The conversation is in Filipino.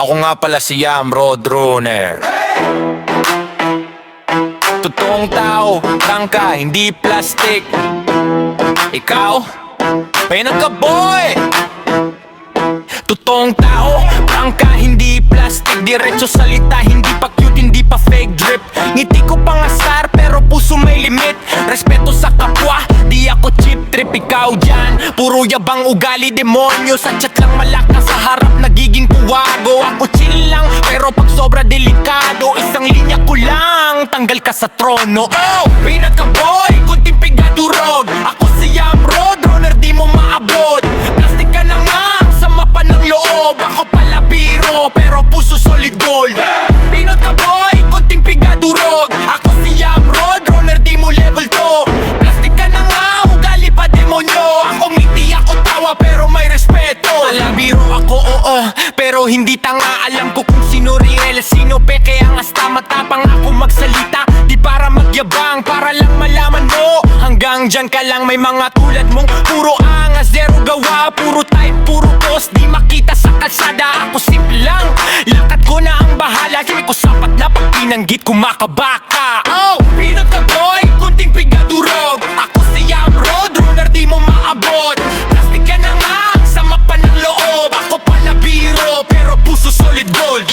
Ako nga pala si Yam Roadrunner. Totoong tao, tangka, hindi plastic. Ikaw, may nagka-boy. Totoong tao, tangka, hindi plastic. Diretso salita, hindi pa cute, hindi pa fake drip. Ngiti ko pang asar, pero puso may limit. Respeto sa kapwa, di ako cheap trip. Ikaw dyan, puro yabang ugali, demonyo. Sa chat lang malakas, sa harap nagiging puwago. Ako chill lang, pero pag sobra delikado, isang linya ko lang, tanggal ka sa trono. Oh, pinaka-boy, kunting pigadurog. Ako si Yam Roadrunner, di mo maabot. Plastic ka na nga, sama pa ng loob. Ako pala biro, pero puso solid gold. Pinaka-boy, kunting pigadurog. Ako si Yam Roadrunner, di mo level to. Plastic ka na nga, ugali pa demonyo. Ako ngiti, ako tawa, pero may respeto. Biro ako, oo, pero hindi tanga. Alam ko kung sino real, sino peke. Ang hasta matapang ako magsalita, di para magyabang, para lang malaman mo. Hanggang dyan ka lang, may mga tulad mong puro angas, zero gawa, puro type, puro post, di makita sa kalsada. Ako simple lang, lakad ko na ang bahala. Hindi ko sapat na pag pinanggit, kumakabaka. Oh, pinaka-boy, kunting pigadurog. Ako si Yam Roadrunner, di mo maabot. Plastic ka na nga, sama pa ng loob. Ako pala biro, pero puso solid gold.